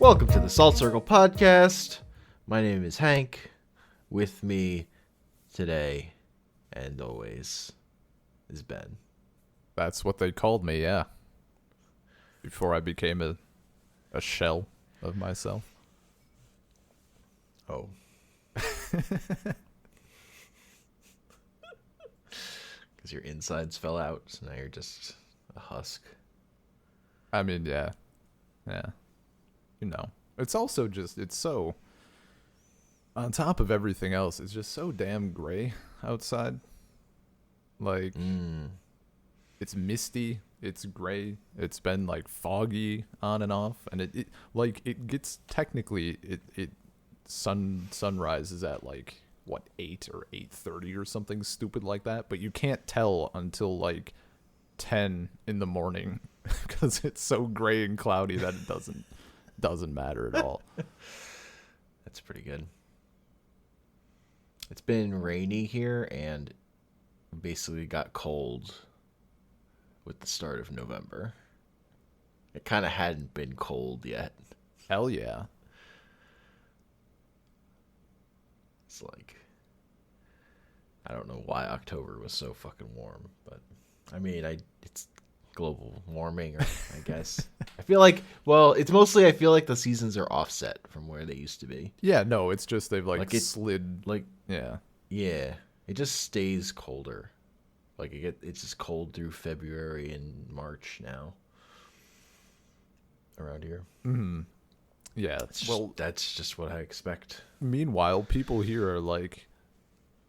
Welcome to the Salt Circle Podcast. My name is Hank. With me today and always is Ben. That's what they called me, yeah. Before I became a shell of myself. Oh. Because your insides fell out, so now you're just a husk. I mean, yeah. Yeah. You know. It's also just, it's so, on top of everything else, it's just so damn gray outside. Like, it's misty, it's gray, it's been like foggy on and off, and it gets technically, sunrise is at like, what, 8 or 8:30 or something stupid like that, but you can't tell until like 10 in the morning because it's so gray and cloudy that it doesn't matter at all. That's pretty good. It's been rainy here and basically got cold with the start of November. It kind of hadn't been cold yet. Hell yeah. It's like, I don't know why October was so fucking warm, but I mean, it's global warming, or I guess. I feel like, well, it's mostly I feel like the seasons are offset from where they used to be. Yeah, no, it's just they've Like it slid. like Yeah. Yeah, it just stays colder. Like it's just cold through February and March now around here. Mm-hmm. Yeah. That's just what I expect. Meanwhile, people here are like,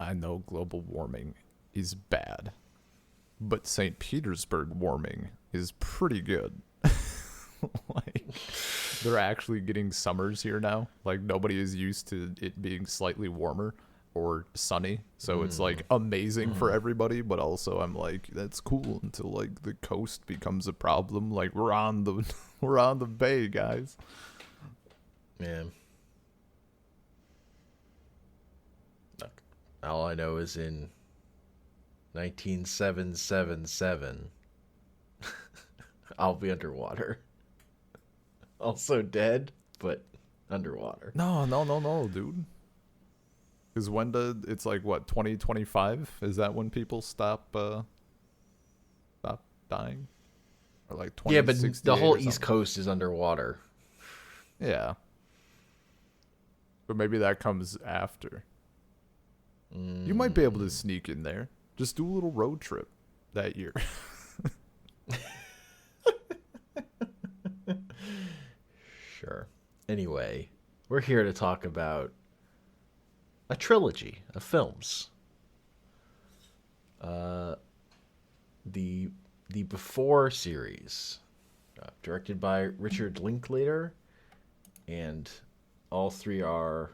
I know global warming is bad, but St. Petersburg warming is pretty good. Like, they're actually getting summers here now. Like, nobody is used to it being slightly warmer or sunny, so it's like amazing for everybody, but also I'm like, that's cool until like the coast becomes a problem. Like, we're on the bay, guys. Man. Look, all I know is in 19777 I'll be underwater. Also dead, but underwater. No, dude. Because it's like, what, 2025? Is that when people stop dying? Or like 2068? Yeah, but the whole or East something? Coast is underwater. Yeah. But maybe that comes after. You might be able to sneak in there. Just do a little road trip that year. Sure. Anyway, we're here to talk about a trilogy of films. The Before series, directed by Richard Linklater, and all three are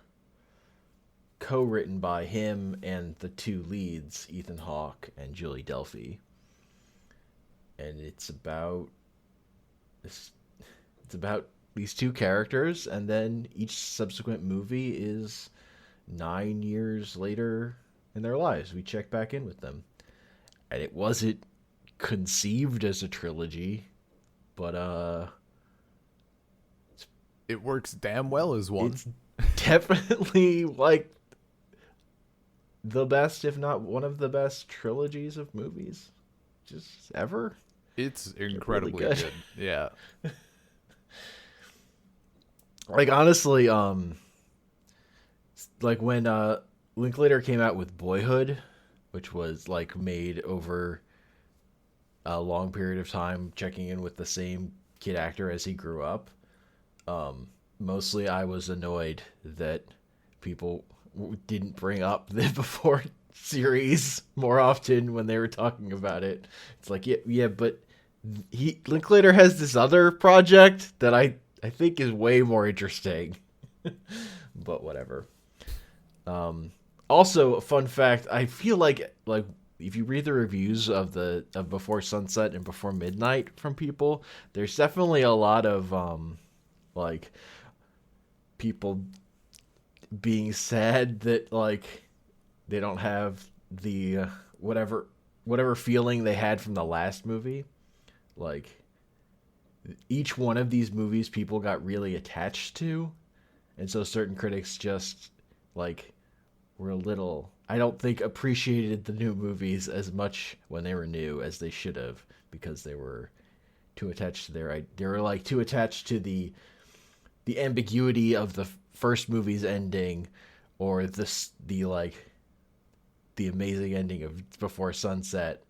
co-written by him and the two leads, Ethan Hawke and Julie Delphy. And it's about these two characters, and then each subsequent movie is 9 years later in their lives. We check back in with them. And it wasn't conceived as a trilogy, but It works damn well as one. it's definitely like the best, if not one of the best trilogies of movies just ever. It's incredibly really good. Yeah. Like, honestly, like when Linklater came out with Boyhood, which was like made over a long period of time, checking in with the same kid actor as he grew up. Mostly I was annoyed that people didn't bring up the Before series more often when they were talking about it. It's like, yeah, but Linklater has this other project that I think is way more interesting. But whatever. Also, a fun fact, I feel like if you read the reviews of Before Sunset and Before Midnight from people, there's definitely a lot of like people being sad that like they don't have the whatever feeling they had from the last movie. Like each one of these movies people got really attached to, and so certain critics just like were a little, I don't think, appreciated the new movies as much when they were new as they should have, because they were too attached to they were like too attached to the ambiguity of the first movie's ending, or the like the amazing ending of Before Sunset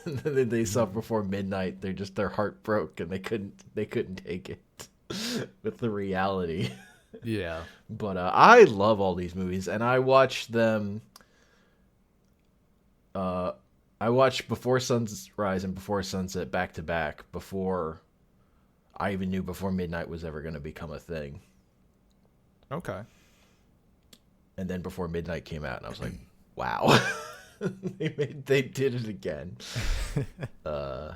that they saw Before Midnight. Their heart broke and they couldn't take it with the reality. Yeah. But I love all these movies, and I watched them. I watched Before Sunrise and Before Sunset back to back before I even knew Before Midnight was ever going to become a thing. Okay. And then Before Midnight came out, and I was like, "Wow, they did it again." And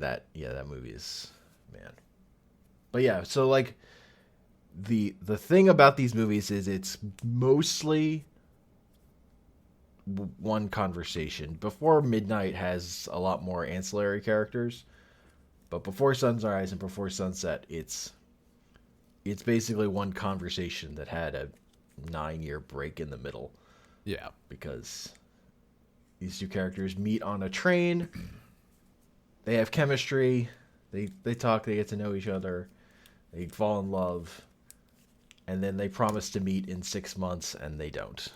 that movie is, man. But yeah, so like the thing about these movies is it's mostly one conversation. Before Midnight has a lot more ancillary characters, but Before Sunrise and Before Sunset, it's basically one conversation that had a 9-year break in the middle. Yeah. Because these two characters meet on a train. They have chemistry. They talk. They get to know each other. They fall in love. And then they promise to meet in 6 months, and they don't.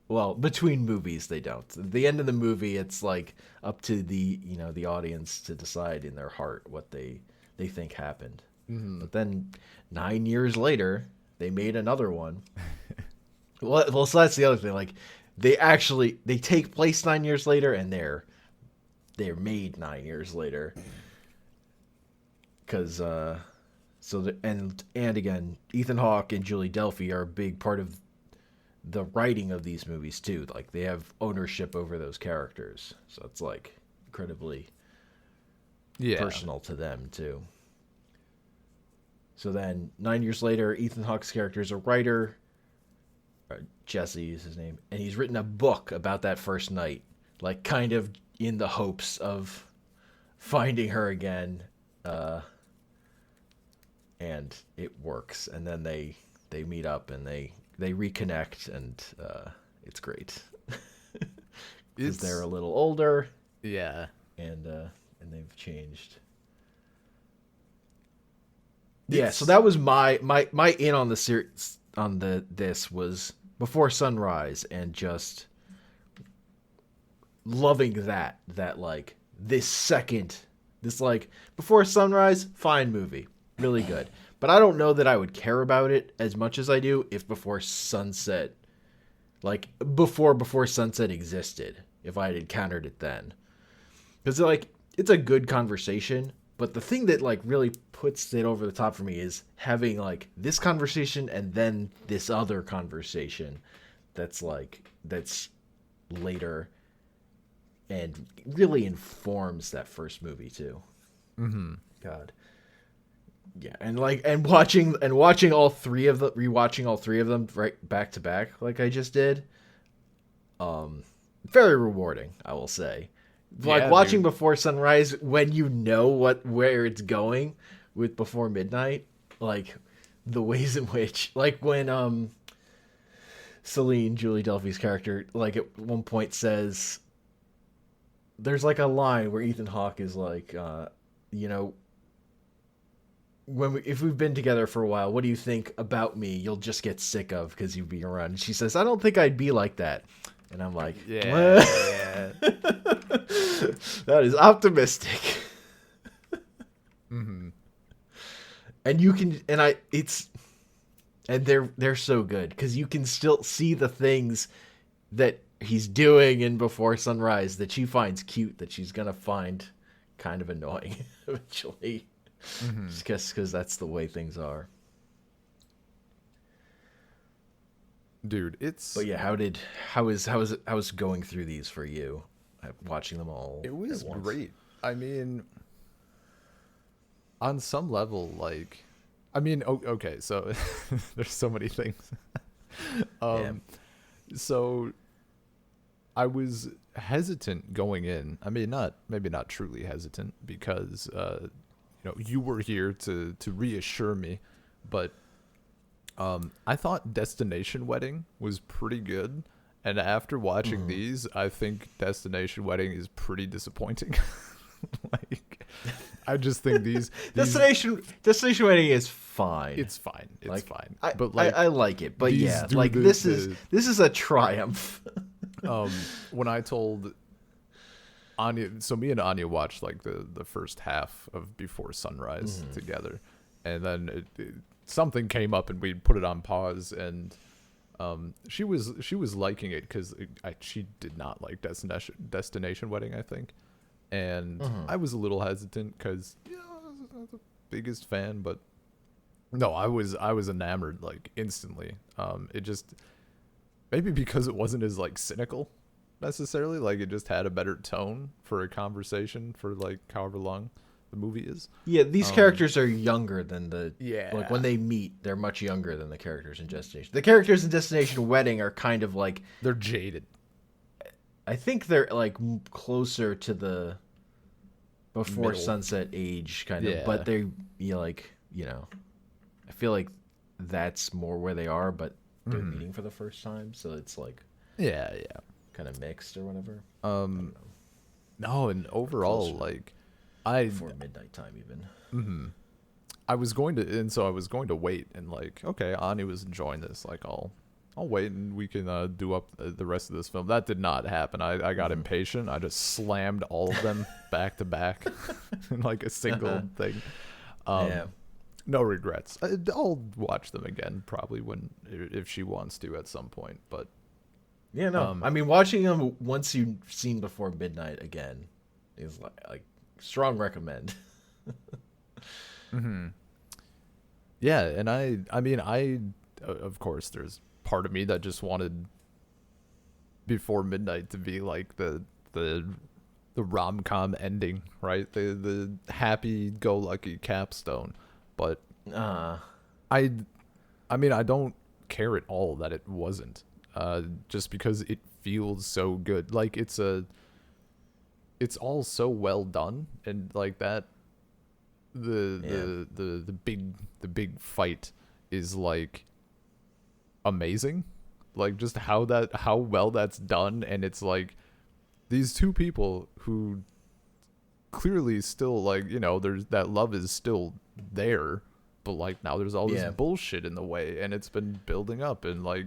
Well, between movies, they don't. At the end of the movie, it's like up to the audience to decide in their heart what they think happened. Mm-hmm. But then 9 years later, they made another one. Well, so that's the other thing. Like, they take place 9 years later, and they're made 9 years later. Because and again, Ethan Hawke and Julie Delphy are a big part of the writing of these movies too. Like, they have ownership over those characters, so it's like incredibly personal to them too. So then 9 years later, Ethan Hawke's character is a writer. Jesse is his name, and he's written a book about that first night, like kind of in the hopes of finding her again. And it works, and then they meet up and they reconnect, and it's great because they're a little older. Yeah, and they've changed. Yeah, so that was my in on the series this was Before Sunrise, and just loving that like this like Before Sunrise, fine movie. Really good. But I don't know that I would care about it as much as I do if Before Sunset, like before Sunset existed, if I had encountered it then. Because like it's a good conversation, but the thing that like really puts it over the top for me is having like this conversation and then this other conversation that's later and really informs that first movie too. Mm-hmm. God. Yeah, and watching all three of them right back to back like I just did. Very rewarding, I will say. Like watching Before Sunrise when you know where it's going with Before Midnight, like the ways in which, like when Celine, Julie Delphy's character, like at one point says, there's like a line where Ethan Hawke is like, if we've been together for a while, what do you think about me? You'll just get sick of because you'd be around. And she says, I don't think I'd be like that. And I'm like, yeah. That is optimistic. Mm-hmm. And they're so good because you can still see the things that he's doing in Before Sunrise that she finds cute, that she's gonna find kind of annoying eventually. Mm-hmm. Just because that's the way things are. Dude, it's... But yeah, how was going through these for you? Watching them all. It was great. I mean, on some level, like... I mean, okay, so there's so many things. So I was hesitant going in. I mean, maybe not truly hesitant because you were here to reassure me, but I thought Destination Wedding was pretty good, and after watching these, I think Destination Wedding is pretty disappointing. Like, I just think these Destination Wedding is fine. it's fine. It's like, fine. But like I like it. But yeah, like this is a triumph. When I told Anya, so me and Anya watched like the first half of Before Sunrise together, and then something came up and we put it on pause, and she was liking it because she did not like Destination Wedding, I think, and I was a little hesitant because I was not the biggest fan, but no, I was enamored like instantly. It just maybe because it wasn't as like cynical necessarily, like it just had a better tone for a conversation for like however long the movie is. Yeah, these characters are younger than Yeah. when they meet, they're much younger than the characters in Destination. The characters in Destination Wedding are kind of like, they're jaded. I think they're like closer to the Before Middle. Sunset age kind of, but they I feel like that's more where they are, but they're meeting for the first time, so it's like Yeah. kind of mixed or whatever. No, and overall, Closer. like I Before midnight time even. was going to wait and like, okay, Anya was enjoying this, like I'll wait and we can do up the rest of this film. That did not happen. I got impatient. I just slammed all of them back to back in like a single thing. Yeah. No regrets. I'll watch them again probably if she wants to at some point. But Yeah, no. I mean, watching them once you've seen Before Midnight again is like strong recommend. yeah, and I mean, of course, there's part of me that just wanted Before Midnight to be like the rom-com ending, right? The happy-go-lucky capstone. But I mean, I don't care at all that it wasn't. Just because it feels so good. Like it's all so well done, and like that the big fight is like amazing. Like just how well that's done, and it's like these two people who clearly still like, there's that love is still there, but like now there's all this bullshit in the way, and it's been building up, and like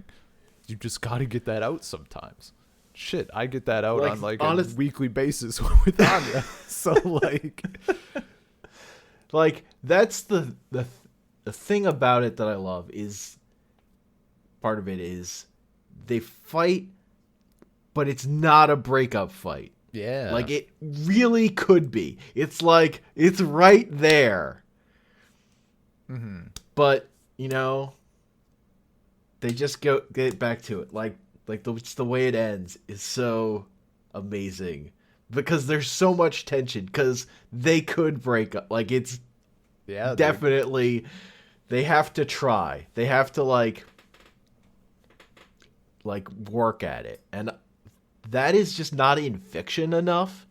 you just got to get that out sometimes. Shit, I get that out on like a weekly basis with Anya. So like that's the thing about it that I love is part of it is they fight, but it's not a breakup fight. Yeah. Like it really could be. It's like it's right there. But, they just get back to it. Like just the way it ends is so amazing because there's so much tension because they could break up. Like it's definitely they have to try. They have to like work at it. And that is just not in fiction enough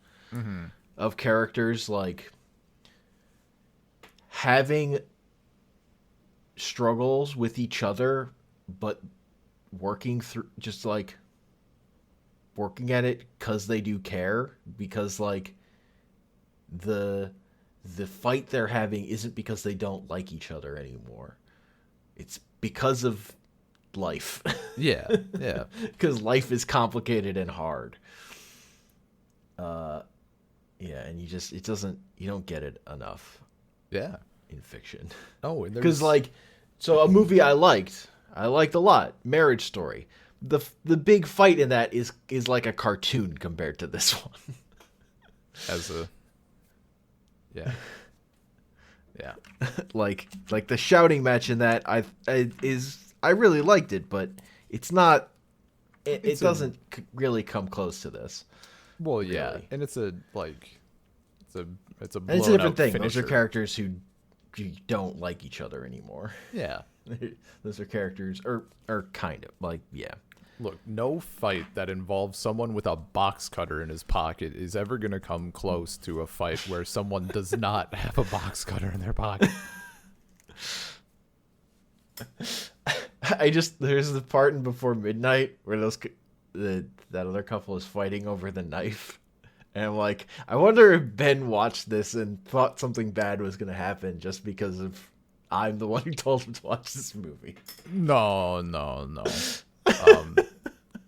of characters like having struggles with each other, but working through, just like working at it because they do care, because like the fight they're having isn't because they don't like each other anymore. It's because of life. Yeah. Because life is complicated and hard. Yeah, and you don't get it enough. Yeah. In fiction. Oh, because so a movie I liked a lot, Marriage Story. The big fight in that is like a cartoon compared to this one. Yeah. like the shouting match in that I really liked it, but it's not. It doesn't really come close to this. Well, yeah, really. And it's a different thing. Finisher. Those are characters who don't like each other anymore. Yeah. Those are characters, or kind of like, yeah. Look, no fight that involves someone with a box cutter in his pocket is ever going to come close to a fight where someone does not have a box cutter in their pocket. There's the part in Before Midnight where that other couple is fighting over the knife. And I'm like, I wonder if Ben watched this and thought something bad was going to happen just because of I'm the one who told him to watch this movie. No.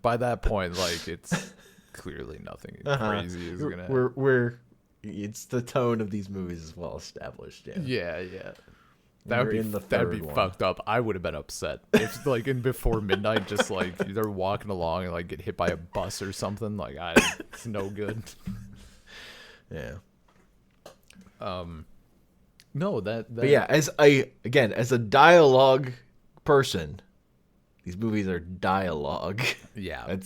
By that point, like, it's clearly nothing crazy is gonna happen. It's the tone of these movies is well established. Yeah. That'd be fucked up. I would have been upset if, like, in Before Midnight, just like they're walking along and like get hit by a bus or something. Like, it's no good. Yeah. No, that. But yeah, as a dialogue person, these movies are dialogue. Yeah.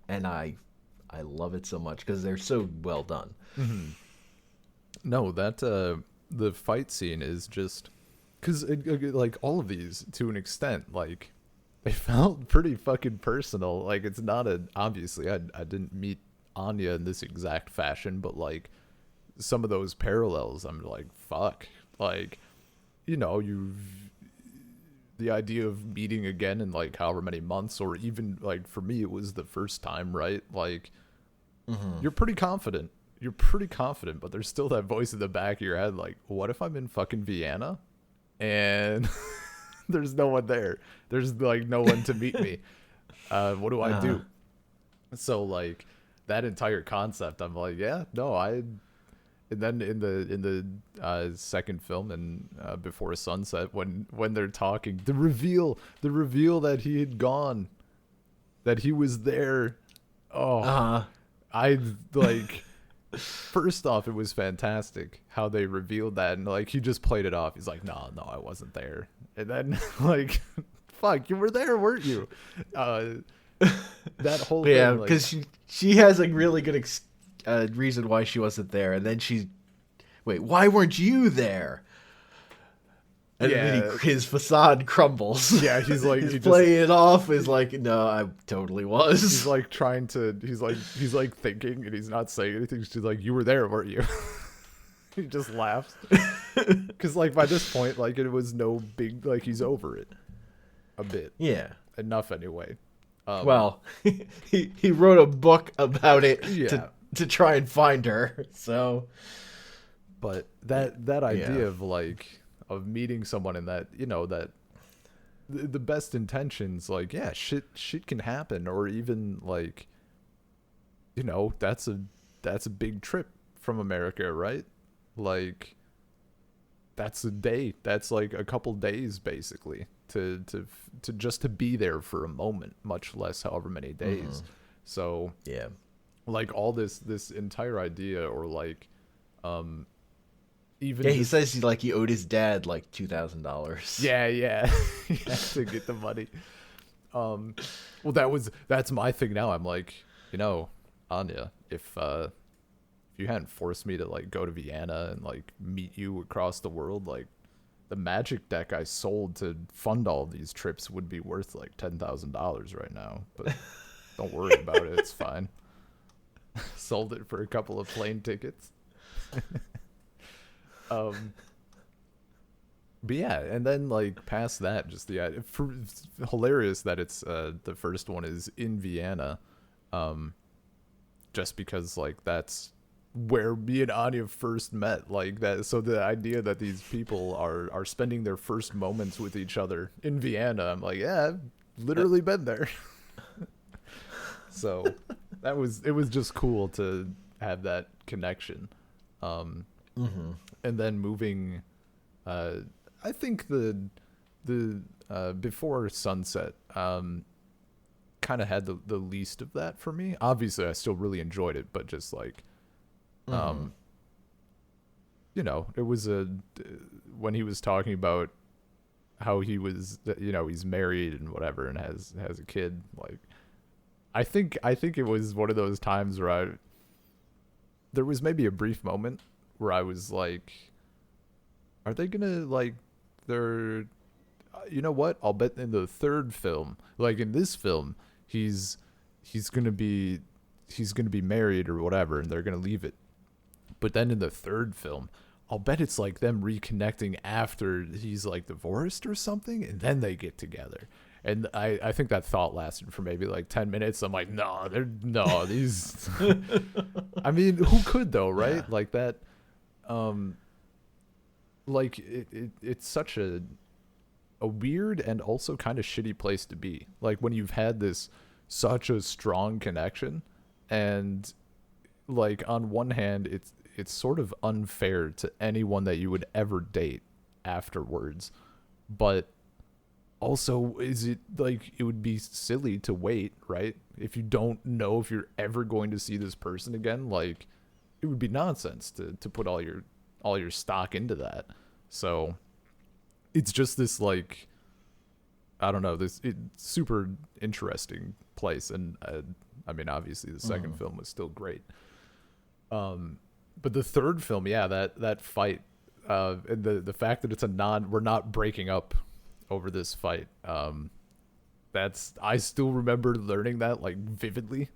And I love it so much because they're so well done. Mm-hmm. No, that the fight scene is just because like all of these to an extent, like they felt pretty fucking personal. Like it's not obviously I didn't meet Anya in this exact fashion, but like some of those parallels, I'm like, fuck, like, you know, the idea of meeting again in like however many months, or even like for me it was the first time, right? Like you're pretty confident, but there's still that voice in the back of your head like, what if I'm in fucking Vienna and there's no one there, there's like no one to meet me, what do I do? So like that entire concept, I'm like, yeah, no, and then in the second film, and Before Sunset, when they're talking, the reveal that he had gone, that he was there. I like. First off, it was fantastic how they revealed that, and like he just played it off. He's like, no, I wasn't there. And then like, fuck, you were there, weren't you? That whole yeah, thing, because she has a really good reason why she wasn't there, and then wait, why weren't you there? And then his facade crumbles. Yeah, he's like he's playing it off is like, no, I totally was. He's like he's like thinking, and he's not saying anything. She's like, you were there, weren't you? He just laughs because like by this point, like it was no big, like he's over it a bit. Yeah, enough anyway. Well, he wrote a book about it yeah. to try and find her. So, but that idea of like of meeting someone in that, you know, that the best intentions, like, yeah, shit can happen, or even like, you know, that's a big trip from America, right? Like that's a day, that's like a couple days basically to just to be there for a moment, much less however many days. So yeah, like all this entire idea, or like even he says he owed his dad like $2,000. Yeah he had to get the money. Well, that's my thing now. I'm like, you know, Anya, if you hadn't forced me to like go to Vienna and like meet you across the world, like the magic deck I sold to fund all these trips would be worth like $10,000 right now. But don't worry about it, it's fine. Sold it for a couple of plane tickets. But yeah, and then like past that, just it's hilarious that it's the first one is in Vienna, just because like that's where me and Anya first met, like that. So the idea that these people are spending their first moments with each other in Vienna, I'm like, yeah, I've literally been there. So it was just cool to have that connection. And then moving, I think the Before Sunset kind of had the least of that for me. Obviously, I still really enjoyed it, but just like, you know, it was when he was talking about how he was, you know, he's married and whatever and has a kid. Like, I think it was one of those times where there was maybe a brief moment where I was like, are they gonna like you know what? I'll bet in the third film, like in this film, he's gonna be married or whatever, and they're gonna leave it. But then in the third film, I'll bet it's like them reconnecting after he's like divorced or something, and then they get together. And I think that thought lasted for maybe like 10 minutes. I'm like, no, these. I mean, who could though, right? Yeah. Like that. Like it's such a weird and also kind of shitty place to be. Like when you've had this such a strong connection, and like on one hand, it's sort of unfair to anyone that you would ever date afterwards, but also is it like it would be silly to wait, right? If you don't know if you're ever going to see this person again, like it would be nonsense to put all your stock into that. So it's just this like, I don't know, this super interesting place. And I mean, obviously the second film was still great. But the third film, yeah, that fight, and the fact that it's we're not breaking up over this fight. I still remember learning that like vividly,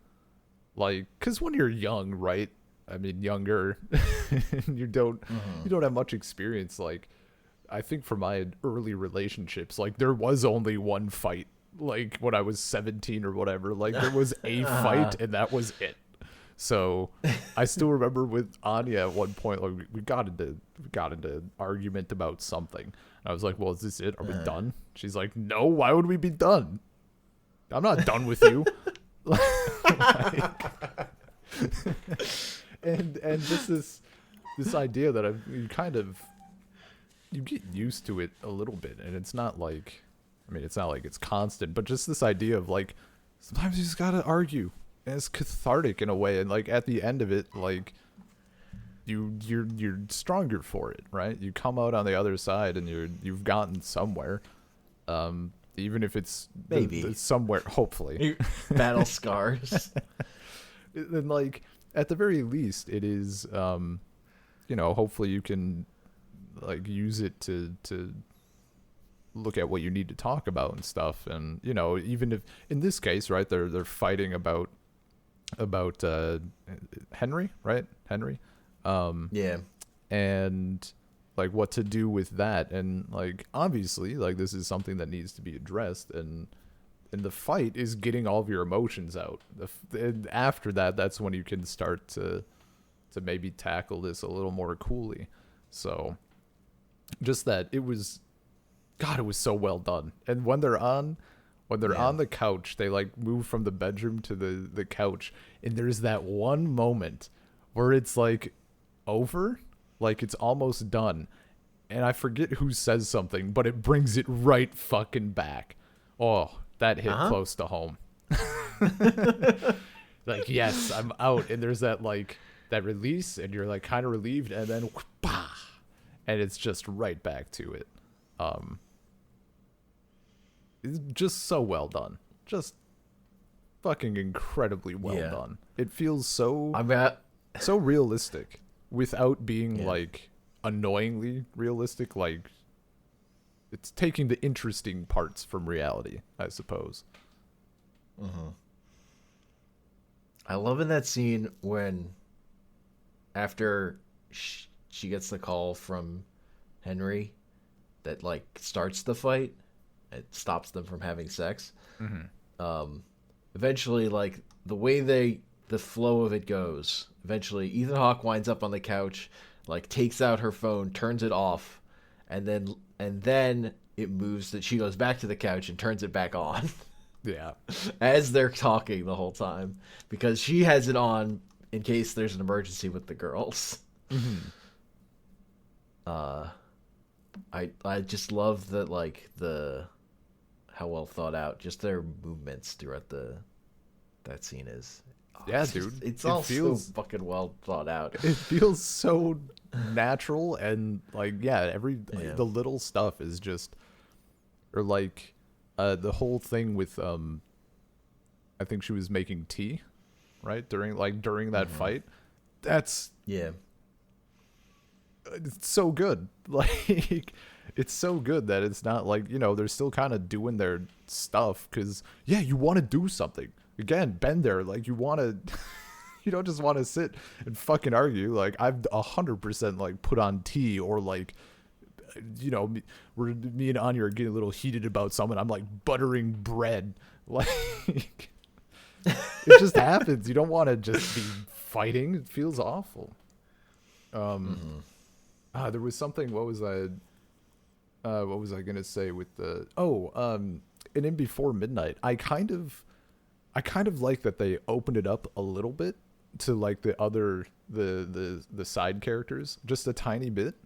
like, cause when you're young, right? I mean, younger, you don't have much experience. Like, I think for my early relationships, like there was only one fight, like when I was 17 or whatever, like there was a fight and that was it. So I still remember with Anya at one point, like we got into argument about something. And I was like, well, is this it? Are we done? She's like, no, why would we be done? I'm not done with you. Like, and just this idea that you get used to it a little bit, and it's not like, I mean, it's not like it's constant, but just this idea of like sometimes you just gotta argue, and it's cathartic in a way, and like at the end of it, like you're stronger for it, right? You come out on the other side, and you've gotten somewhere, even if it's maybe somewhere, hopefully. Battle scars. And like at the very least, it is, hopefully you can like use it to look at what you need to talk about and stuff. And even if in this case, right, they're fighting about Henry, right? Henry. Yeah. And like what to do with that, and like obviously like this is something that needs to be addressed, and the fight is getting all of your emotions out. And after that, that's when you can start to maybe tackle this a little more coolly. So just that it was so well done. And when they're on the couch, they like move from the bedroom to the couch, and there's that one moment where it's like over, like it's almost done, and I forget who says something, but it brings it right fucking back. Oh, that hit close to home. Like, yes, I'm out, and there's that like that release, and you're like kind of relieved, and then bah, and it's just right back to it. It's just so well done, just fucking incredibly well done. It feels so so realistic without being like annoyingly realistic. Like it's taking the interesting parts from reality, I suppose. I love in that scene when after she gets the call from Henry that like starts the fight, it stops them from having sex. Eventually, like the way the flow of it goes, eventually Ethan Hawke winds up on the couch, like takes out her phone, turns it off, and then it moves that she goes back to the couch and turns it back on. Yeah. As they're talking the whole time, because she has it on in case there's an emergency with the girls. I just love that, like how well thought out just their movements throughout that scene is. Yeah, dude. It's all so fucking well thought out. It feels so natural, and like the little stuff is just, or like the whole thing with I think she was making tea, right? During that fight. That's it's so good. Like it's so good that it's not like, they're still kind of doing their stuff because, yeah, you want to do something. Again, been there. Like, you want to, you don't just want to sit and fucking argue. Like, I've 100% like put on tea or like, me and Anya are getting a little heated about something. I'm like buttering bread. Like, it just happens. You don't want to just be fighting. It feels awful. There was something. What was I gonna say with the? And in Before Midnight, I kind of like that they opened it up a little bit to like the other the side characters just a tiny bit.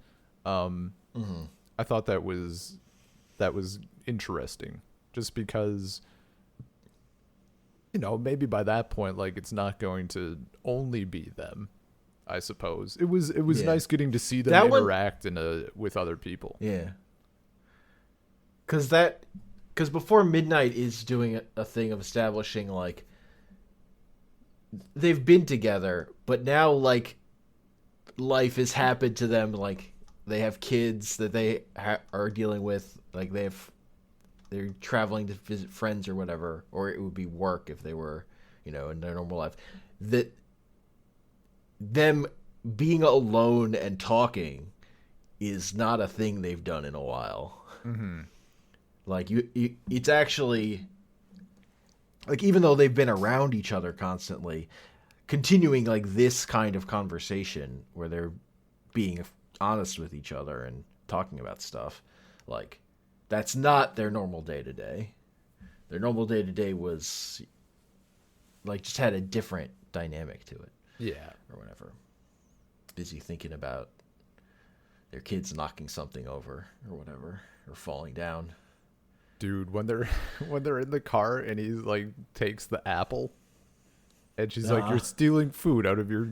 I thought that was interesting, just because maybe by that point, like, it's not going to only be them. I suppose it was nice getting to see them interact with other people. Yeah, because Before Midnight is doing a thing of establishing like they've been together, but now like life has happened to them. Like, they have kids that they are dealing with. Like, they're traveling to visit friends or whatever, or it would be work if they were, in their normal life. That them being alone and talking is not a thing they've done in a while. Mm-hmm. Like, it's actually like, even though they've been around each other constantly, continuing like this kind of conversation where they're being honest with each other and talking about stuff, like, that's not their normal day-to-day. Their normal day-to-day was like just had a different dynamic to it. Yeah. Or whatever. Busy thinking about their kids knocking something over or whatever, or falling down. Dude, when they're in the car and he like takes the apple and she's like, "You're stealing food out of your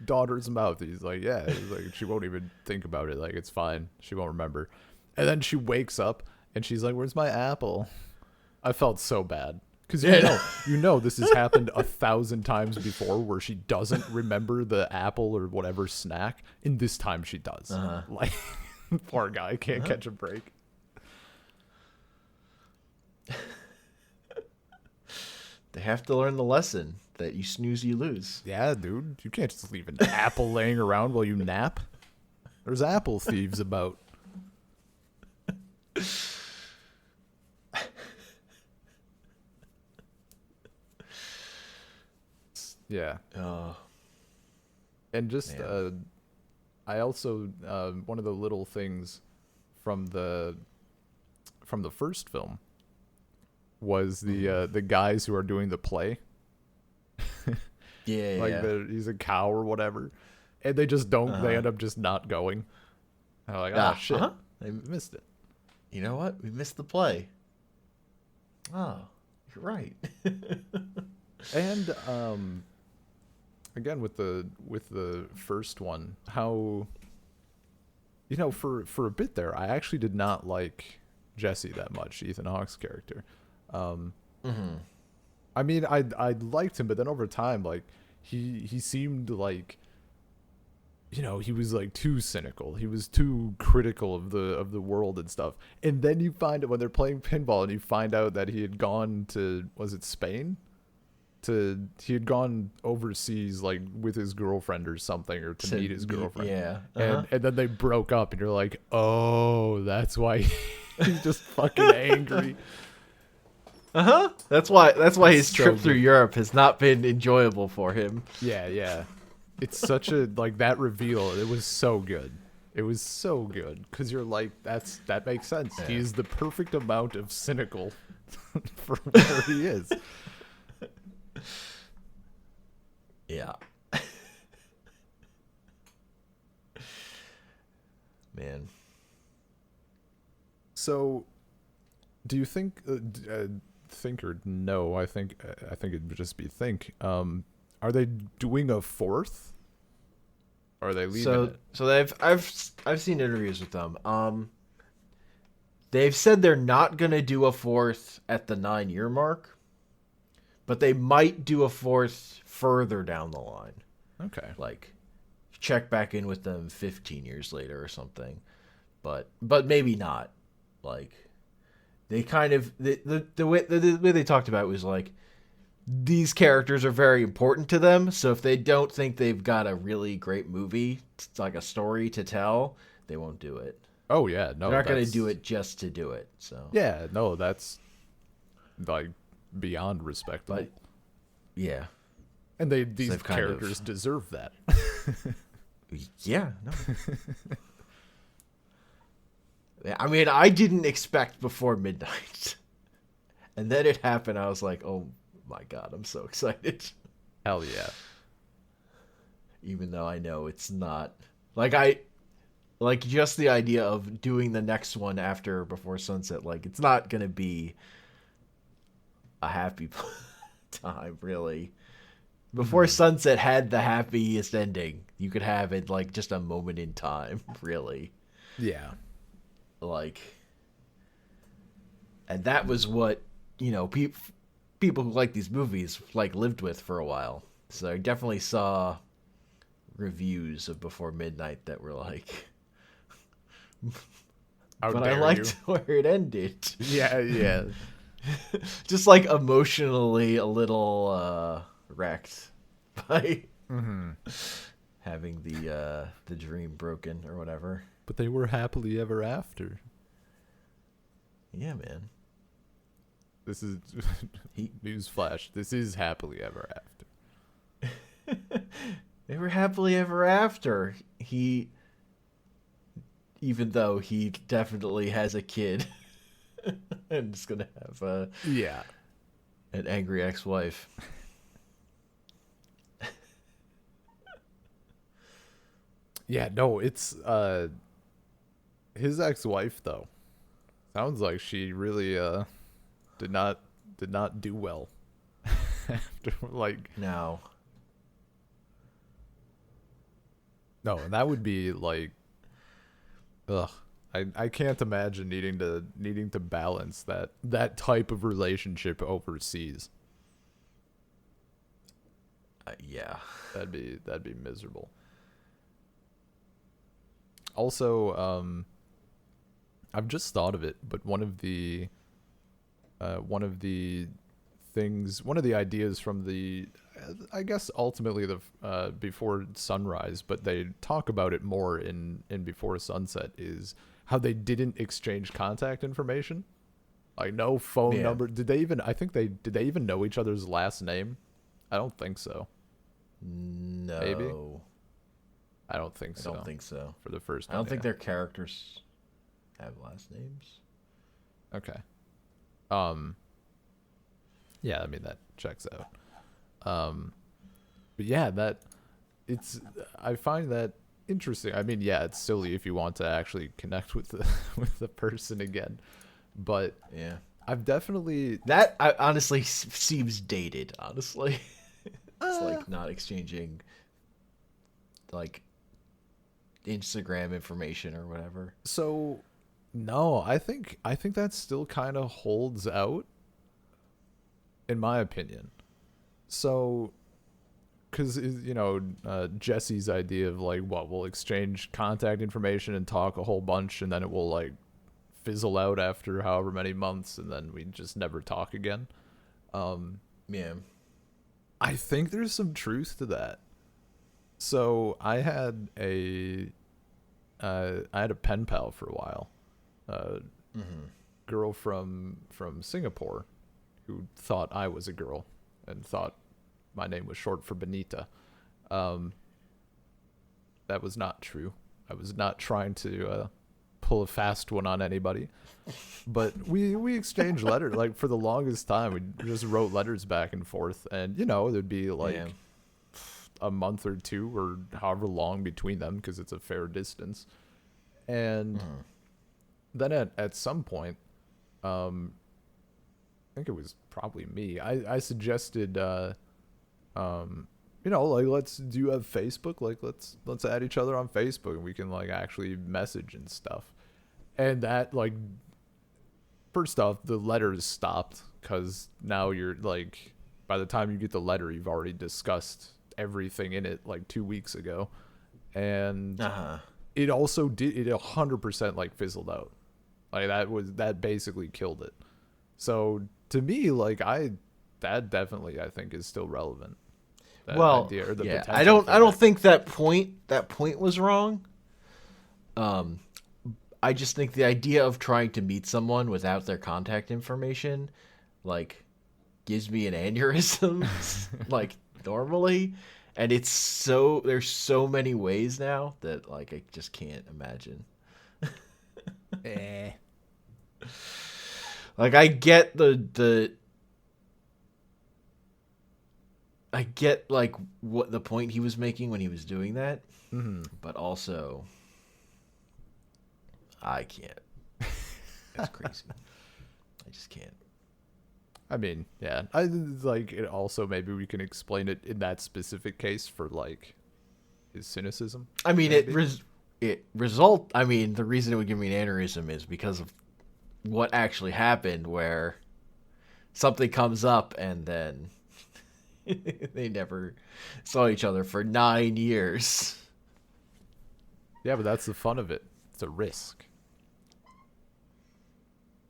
daughter's mouth." He's like, "Yeah." He's like, she won't even think about it. Like, it's fine. She won't remember. And then she wakes up and she's like, "Where's my apple?" I felt so bad. Because this has happened 1,000 times before, where she doesn't remember the apple or whatever snack, and this time she does. Like, poor guy can't catch a break. They have to learn the lesson that you snooze, you lose. Yeah, dude, you can't just leave an apple laying around while you nap. There's apple thieves about. Yeah. And just I also one of the little things from the first film was the guys who are doing the play. He's a cow or whatever, and they just don't. They end up just not going. And I'm like, shit, they missed it. You know what? We missed the play. Oh, you're right. And again with the first one, how for a bit there, I actually did not like Jesse that much, Ethan Hawke's character. I mean, I liked him, but then over time, like, he seemed like, he was like too cynical. He was too critical of the world and stuff. And then you find it when they're playing pinball, and you find out that he had gone to, was it Spain? He had gone overseas, like, with his girlfriend or something, or to meet his girlfriend. Yeah. And then they broke up, and you're like, oh, that's why he's just fucking angry. That's why his trip through Europe has not been enjoyable for him. Yeah. It's such a, like, that reveal, it was so good. It was so good, because you're like, that makes sense. Yeah. He's the perfect amount of cynical for where he is. Yeah. Man. So, do you think think or no? I think it would just be think. Are they doing a fourth? Or are they leaving it? So I've seen interviews with them. They've said they're not gonna do a fourth at the 9-year mark, but they might do a fourth further down the line. Okay. Like, check back in with them 15 years later or something. but maybe not. Like they kind of the way they talked about it was like these characters are very important to them, so if they don't think they've got a really great movie, like a story to tell, they won't do it. Oh yeah, no, They're not going to do it just to do it. So yeah, no, that's like beyond respectable. but yeah, and these they've kind of- characters deserve that. yeah, no. I mean, I didn't expect Before Midnight, and then it happened. I was like, oh my god, I'm so excited. Hell yeah. Even though I know it's not like just the idea of doing the next one after Before Sunset, like it's not gonna be a happy time, really. Before Sunset had the happiest ending you could have in like just a moment in time, really. Yeah. Like, and that was what, you know, people who like these movies like lived with for a while. So I definitely saw reviews of Before Midnight that were like, How but I dare liked you. where it ended. Yeah, yeah. Just like emotionally a little wrecked by having the dream broken or whatever. But they were happily ever after. Yeah, man. This is He newsflash. This is happily ever after. They were happily ever after. Even though he definitely has a kid and is gonna have Yeah. an angry ex-wife. Yeah, no, it's his ex-wife though. Sounds like she really did not do well after like No. no, and that would be like ugh. I can't imagine needing to balance that type of relationship overseas. Yeah. That'd be miserable. Also, I've just thought of it, but one of the ideas from the, I guess ultimately the Before Sunrise, but they talk about it more in Before Sunset, is how they didn't exchange contact information, like no phone number. Did they even know each other's last name? I don't think so. No. Maybe? I don't think so. I don't think so. For the first I time. don't think their characters have last names. Okay. Yeah, I mean that checks out. But yeah, I find that interesting. I mean, yeah, it's silly if you want to actually connect with the with the person again, but Yeah. I've definitely honestly seems dated, honestly. It's like not exchanging like Instagram information or whatever. so no, I think that still kind of holds out in my opinion. So because Jesse's idea of like what we'll exchange contact information and talk a whole bunch and then it will like fizzle out after however many months and then we just never talk again. Yeah. I think there's some truth to that. So I had a pen pal for a while, girl from Singapore, who thought I was a girl and thought my name was short for Benita. That was not true. I was not trying to pull a fast one on anybody, but we exchanged letters. Like for the longest time, we just wrote letters back and forth, and there'd be like a month or two or however long between them because it's a fair distance. And then at some point, I think it was probably me. I suggested, do you have Facebook? Like let's add each other on Facebook and we can like actually message and stuff. And that like, first off, the letters stopped because now you're like, by the time you get the letter, you've already discussed everything in it like 2 weeks ago. And it also did, it 100% like fizzled out. Like that basically killed it. So to me, like that definitely I think is still relevant. That Well, idea or the yeah, potential for I don't it. think that point was wrong. Um, I just think the idea of trying to meet someone without their contact information, like, gives me an aneurysm, like, normally. And there's so many ways now that, like, I just can't imagine. Eh. Like, I get, like, what the point he was making when he was doing that, Mm-hmm. but also, I can't. That's crazy. I just can't. I mean, yeah. I like it. Also, maybe we can explain it in that specific case for like his cynicism. I mean, Maybe. I mean, the reason it would give me an aneurysm is because of what actually happened, where something comes up and then they never saw each other for 9 years. Yeah, but that's the fun of it. It's a risk.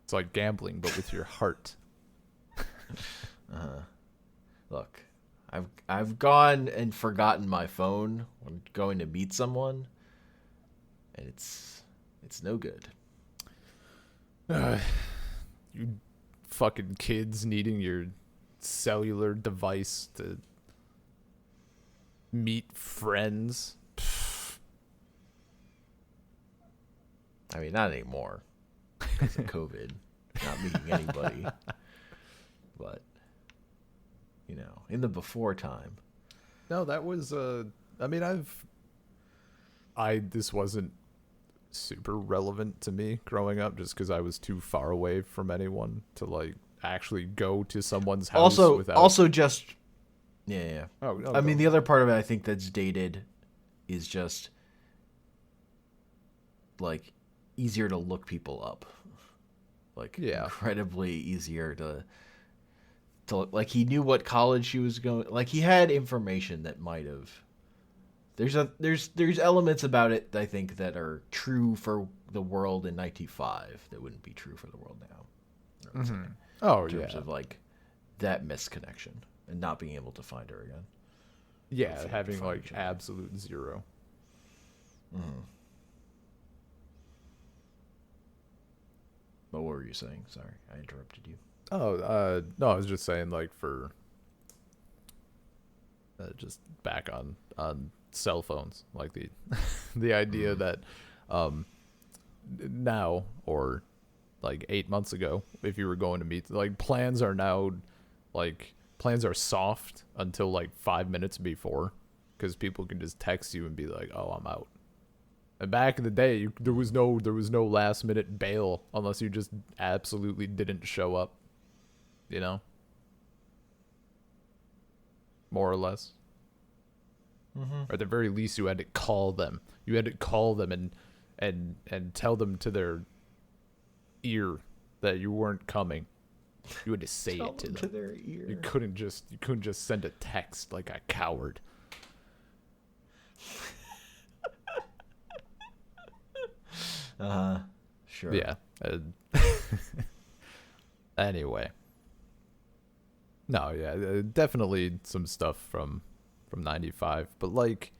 It's like gambling, but with your heart. Look, I've gone and forgotten my phone when going to meet someone, and it's no good. You fucking kids needing your cellular device to meet friends. I mean, not anymore because of COVID, not meeting anybody. But in the before time. No, that was I mean, this wasn't super relevant to me growing up just because I was too far away from anyone to like actually go to someone's house without. Also just yeah. Oh, I mean, the other part of it I think that's dated is just like easier to look people up. Like incredibly easier to like he knew what college she was going, like he had information that might have there's elements about it I think that are true for the world in 1995 that wouldn't be true for the world now. Mm-hmm. Oh, in terms of like that misconnection and not being able to find her again. Yeah, having like absolute zero. Mm-hmm. But what were you saying? Sorry, I interrupted you. Oh, no, I was just saying like for just back on cell phones, like the the idea that now or like 8 months ago, if you were going to meet, like plans are now like plans are soft until like 5 minutes before, because people can just text you and be like, "Oh, I'm out." And back in the day, there was no last minute bail unless you just absolutely didn't show up. You know, more or less. Mm-hmm. Or at the very least, you had to call them. You had to call them and tell them to their ear that you weren't coming. You had to say it to them. To their ear. You couldn't just send a text like a coward. Sure. Yeah. Anyway. No, yeah, definitely some stuff from 95, but like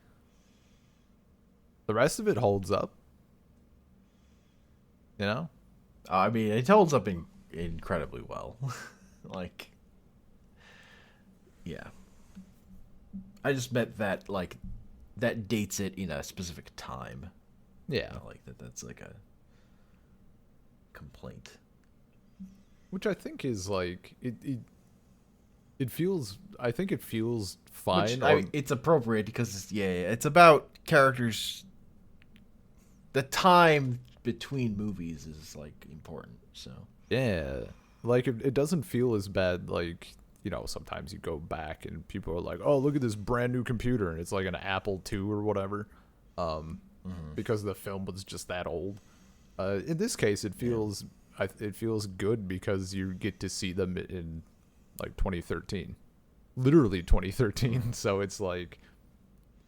the rest of it holds up. You know? I mean, it holds up incredibly well. Like, yeah. I just meant that, like, that dates it in a specific time. Yeah. Not like that's like a complaint. Which I think is like it feels, I think it feels fine. Which, it's appropriate because it's about characters. The time between movies is like important. So yeah, like it doesn't feel as bad. Like, you know, sometimes you go back and people are like, "Oh, look at this brand new computer," and it's like an Apple II or whatever, because the film was just that old. In this case, it feels it feels good because you get to see them in like 2013, literally 2013. So it's like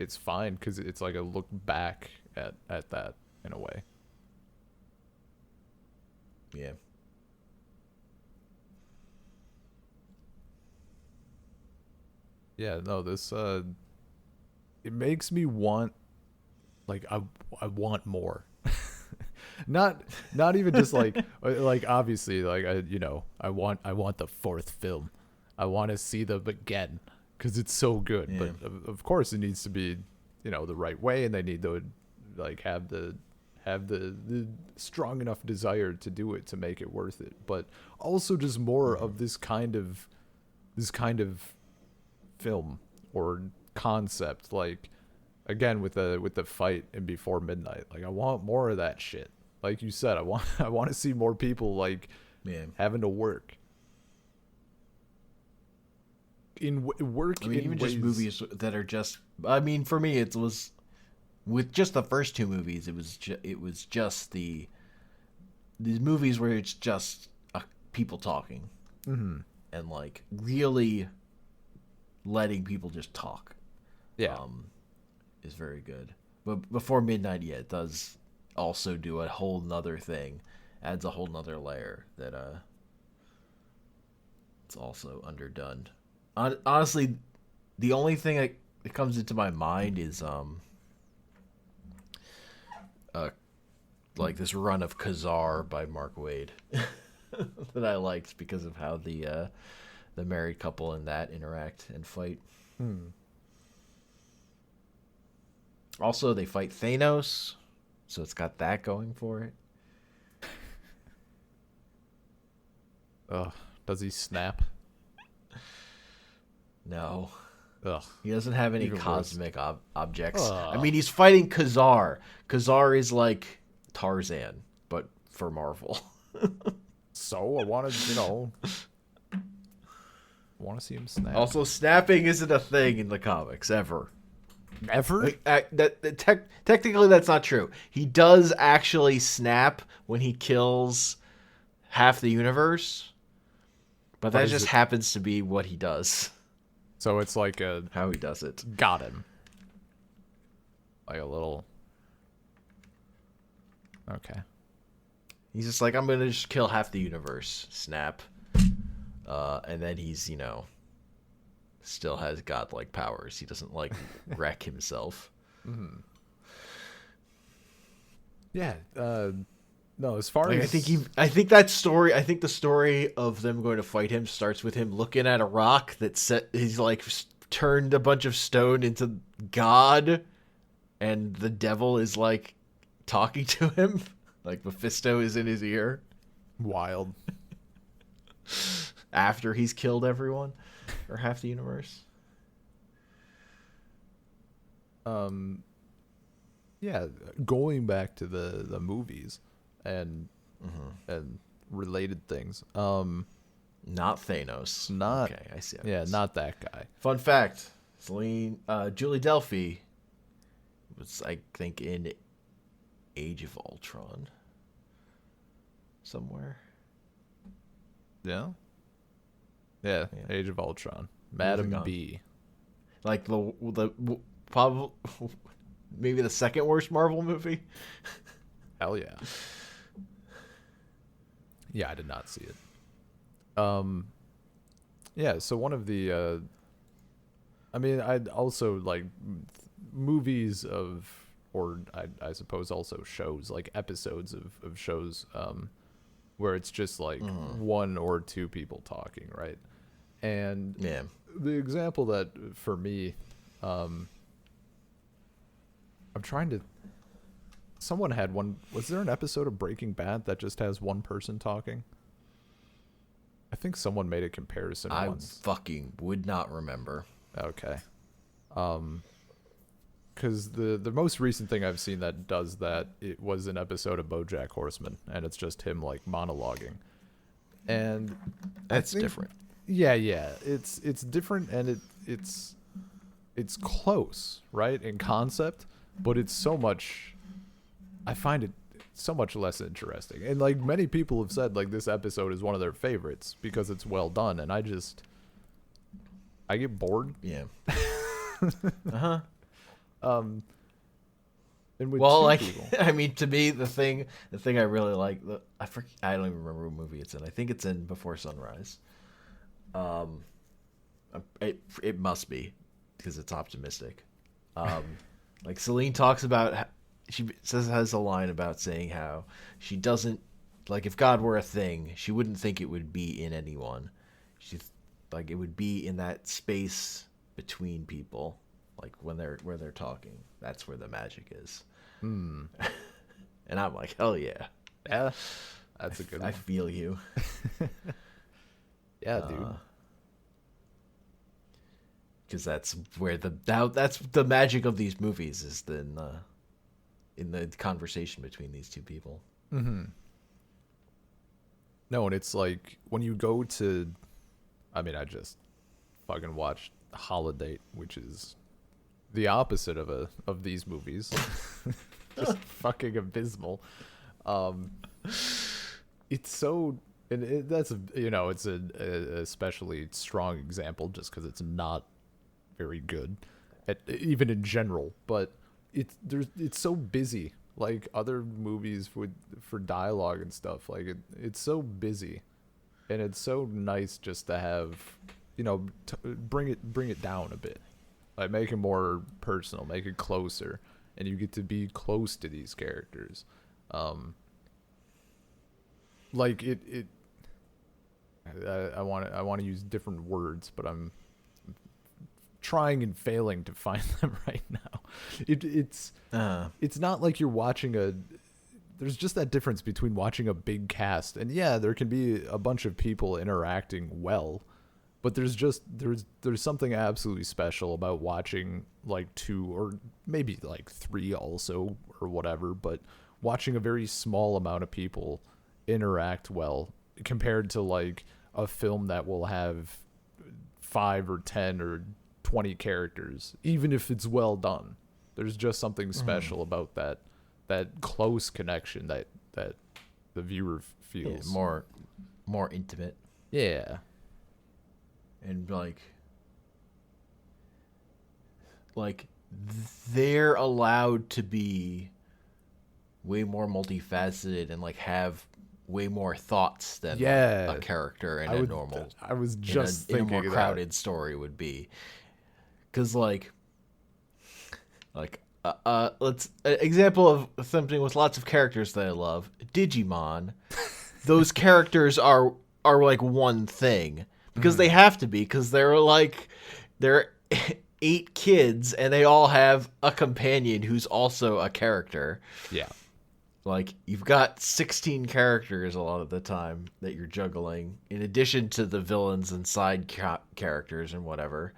it's fine because it's like a look back at that in a way. Yeah. Yeah, no, this it makes me want, like, I want more. Not even just like obviously, like, I want the fourth film. I want to see them again because it's so good. Yeah. But of course, it needs to be, the right way, and they need to, like, have the strong enough desire to do it to make it worth it. But also just more of this kind of film or concept, like, again with the fight in Before Midnight. Like, I want more of that shit. Like you said, I want to see more people, like, having to work in work. I mean, in even ways, just movies that are just. I mean, for me, it was with just the first two movies. It was just these movies where it's just people talking, and like really letting people just talk. Yeah, is very good. But Before Midnight, yeah, it does also do a whole nother thing, adds a whole nother layer that it's also underdone. Honestly, the only thing that comes into my mind is like this run of Kazar by Mark Waid that I liked because of how the married couple in that interact and fight. Also, they fight Thanos, so it's got that going for it. Ugh, does he snap? No. Ugh. He doesn't have any Even cosmic objects. Ugh. I mean, he's fighting Kazar. Kazar is like Tarzan, but for Marvel. So I wanted, want to see him snap. Also, snapping isn't a thing in the comics, ever. Ever? Technically, that's not true. He does actually snap when he kills half the universe, but that just happens to be what he does. So it's like how he does it. Got him. Like a little. Okay. He's just like, I'm gonna just kill half the universe. Snap. And then he's, still has godlike powers. He doesn't like wreck himself. Mm-hmm. Yeah. No, as far as I think the story of them going to fight him starts with him looking at a rock that he's like turned a bunch of stone into God, and the devil is like talking to him, like Mephisto is in his ear. Wild. After he's killed everyone or half the universe. Yeah, going back to the movies and related things. Not Thanos. Not okay, I see. Not that guy. Fun fact: Julie Delphy was, I think, in Age of Ultron somewhere. Yeah. Age of Ultron. Madam B. Like the probably maybe the second worst Marvel movie. Hell yeah. Yeah, I did not see it. Yeah, so one of the I mean, I'd also like movies or I suppose also shows, like episodes of shows where it's just like one or two people talking, right? And the example that for me, I'm trying to. Someone had one. Was there an episode of Breaking Bad that just has one person talking? I think someone made a comparison once. I fucking would not remember. Okay. Because the most recent thing I've seen that does that, it was an episode of BoJack Horseman, and it's just him like monologuing, and that's different. Yeah, it's different, and it's close, right, in concept, but it's so much. I find it so much less interesting, and like many people have said, like this episode is one of their favorites because it's well done, and I get bored. Yeah. And with Well, two like, people. I mean, to me, the thing I really like, I don't even remember what movie it's in. I think it's in Before Sunrise. Um, it must be because it's optimistic. Um, like Celine talks about, she has a line about saying how she doesn't like if God were a thing, she wouldn't think it would be in anyone. She's like it would be in that space between people, like when they're talking. That's where the magic is. Hmm. And I'm like, hell yeah. Yeah, that's a good I one. feel you. Yeah, dude. Because that's where that's the magic of these movies is in the conversation between these two people. Mm-hmm. No, and it's like when you go to, I mean, I just fucking watched Holiday, which is the opposite of these movies. Just fucking abysmal. Um, it's so, and that's it's a especially strong example just because it's not very good, even in general. But it's so busy. Like other movies for dialogue and stuff, like it's so busy, and it's so nice just to have, bring it down a bit, like make it more personal, make it closer, and you get to be close to these characters. Like I want to use different words, but I'm trying and failing to find them right now. It's not like you're watching there's just that difference between watching a big cast, and yeah, there can be a bunch of people interacting well, but there's something absolutely special about watching like two or maybe like three also or whatever, but watching a very small amount of people interact well compared to like a film that will have 5 or 10 or 20 characters, even if it's well done. There's just something special about that close connection that the viewer feels. Yeah, more intimate. Yeah. And they're allowed to be way more multifaceted and like have way more thoughts than like, a character in I was just thinking in a more of crowded story would be. Because let's example of something with lots of characters that I love, Digimon. Those characters are like one thing because they have to be, because they're 8 kids and they all have a companion who's also a character. Yeah. Like, you've got 16 characters a lot of the time that you're juggling, in addition to the villains and side characters and whatever.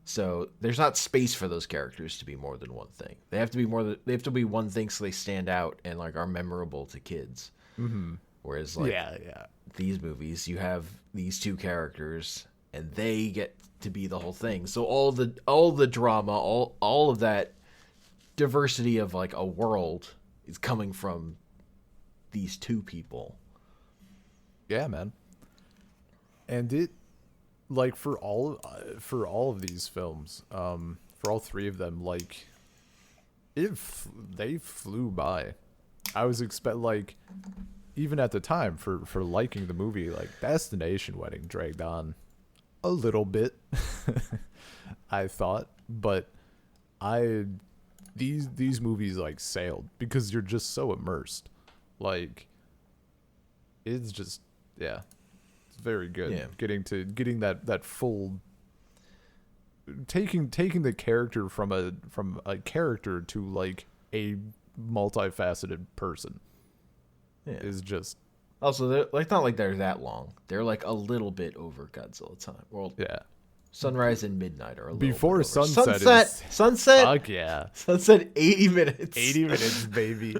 So there's not space for those characters to be more than one thing. They have to be they have to be one thing so they stand out and like are memorable to kids. Mm-hmm. Whereas these movies, you have these 2 characters and they get to be the whole thing. So all the drama, all of that diversity of like a world is coming from these 2 people. Yeah, man. And it, like, for all of these films, for all 3 of them, like, they flew by. I was like, even at the time for liking the movie, like, Destination Wedding dragged on a little bit, I thought, but these movies like sailed because you're just so immersed. Like, it's just, yeah, it's very good. Yeah. Getting that full, taking the character from a character to like a multifaceted person is just. Also, they're like not like they're that long. They're like a little bit over Godzilla time. Well, yeah. Sunrise and Midnight are a little before bit over. Sunset. Sunset. Fuck yeah. Sunset 80 minutes. 80 minutes, baby.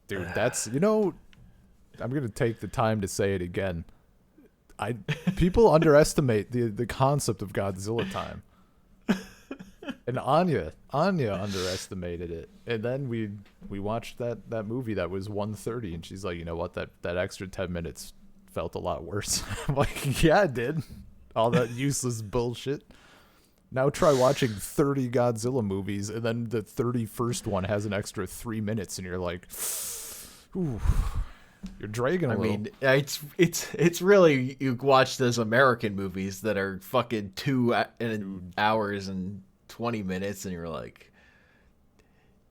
Dude, that's, I'm going to take the time to say it again. People underestimate the concept of Godzilla time. And Anya underestimated it. And then we watched that movie that was 1:30, and she's like, you know what, that extra 10 minutes felt a lot worse. I'm like, yeah, it did. All that useless bullshit. Now try watching 30 Godzilla movies, and then the 31st one has an extra 3 minutes, and you're like, ooh, you're dragging a I little. mean, it's really, you watch those American movies that are fucking hours and 20 minutes, and you're like,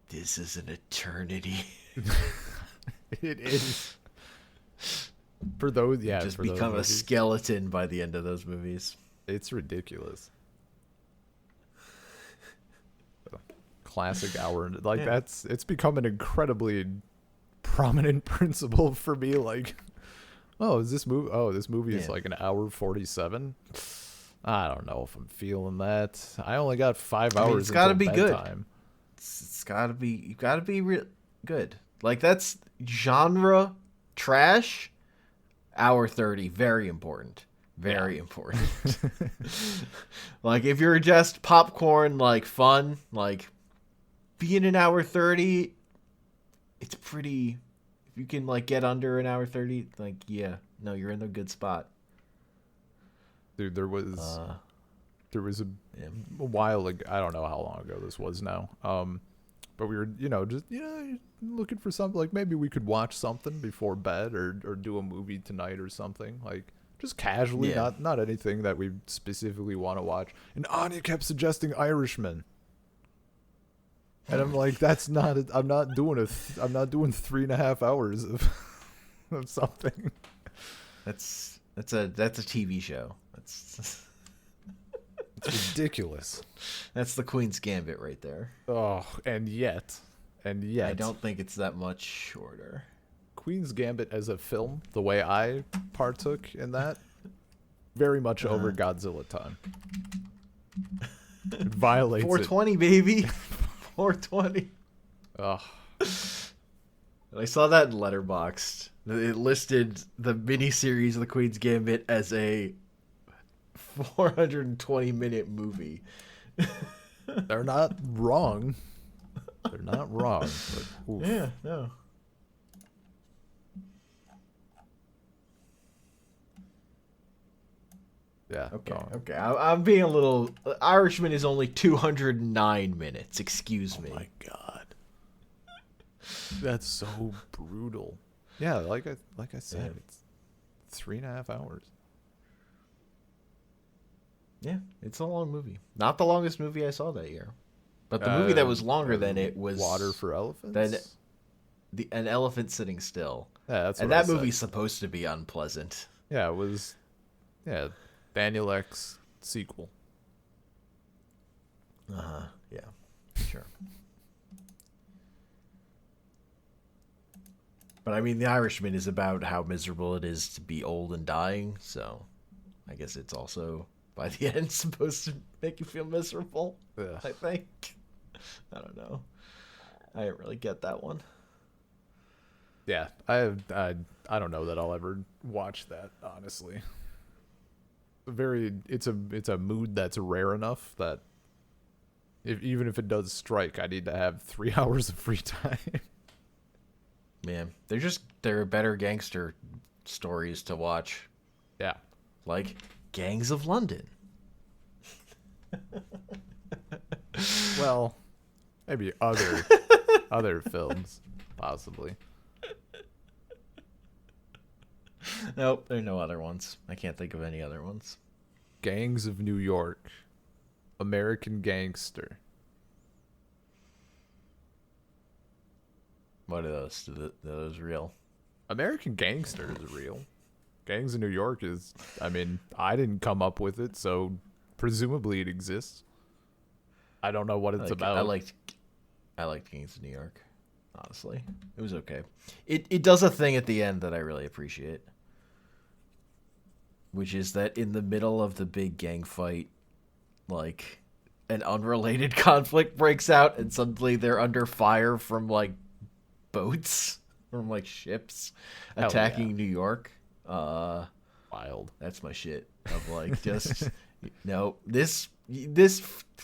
this is an eternity. It is. For those, yeah, Just for those become a movies, skeleton by the end of those movies. it's ridiculous. Classic hour, like Yeah. it's become an incredibly prominent principle for me. Like, this movie is Yeah. like an hour 47. I don't know if I'm feeling that. I only got 5 hours it's gotta until be good. bedtime. It's gotta be, you gotta be good. Like, that's genre trash. Hour 30, very important. Very important. Like, if you're just popcorn, like, fun, like, being an hour 30, it's pretty. If you can, like, get under an hour 30, like, yeah, no, you're in a good spot. Dude, there was a Yeah. while ago, I don't know how long ago this was now. But we were, just looking for something, like maybe we could watch something before bed, or do a movie tonight or something, like just casually, Yeah. not anything that we specifically want to watch. And Anya kept suggesting Irishman. And I'm like, I'm not doing 3.5 hours of of something. That's a TV show. It's ridiculous. That's the Queen's Gambit right there. Oh, and yet, I don't think it's that much shorter. Queen's Gambit as a film, the way I partook in that, very much over Godzilla time. It violates 420, baby. 420. Ugh. I saw that in Letterboxd. It listed the miniseries of the Queen's Gambit as a 420-minute movie. They're not wrong. They're not wrong. But, oof. Yeah, no. Yeah. Okay, no. okay. I'm being a little. Irishman is only 209 minutes. Excuse me. Oh my god. That's so brutal. Yeah, like I said, Yeah. it's 3.5 hours. Yeah, it's a long movie. Not the longest movie I saw that year, but the movie that was longer than it was Water for Elephants. Then An Elephant Sitting Still. Yeah, that's what And that I said. movie's supposed to be unpleasant. Yeah, it was. Yeah, Daniel X sequel. Yeah, sure. But I mean, The Irishman is about how miserable it is to be old and dying, so I guess it's also, by the end, supposed to make you feel miserable, Ugh. I think. I don't know. I didn't really get that one. Yeah, I don't know that I'll ever watch that, honestly. It's a mood that's rare enough that even if it does strike, I need to have 3 hours of free time. Man, they're better gangster stories to watch. Yeah. Like Gangs of London. Well, maybe other films, possibly. Nope, there are no other ones. I can't think of any other ones. Gangs of New York, American Gangster. What are those? Are those real? American Gangster is real. Gangs of New York is, I mean, I didn't come up with it, so presumably it exists. I don't know what it's about. I liked Gangs of New York. Honestly, it was okay. It does a thing at the end that I really appreciate, which is that in the middle of the big gang fight, like an unrelated conflict breaks out, and suddenly they're under fire from like boats, from like ships Hell attacking yeah. New York. Wild. That's my shit. Of like just no, this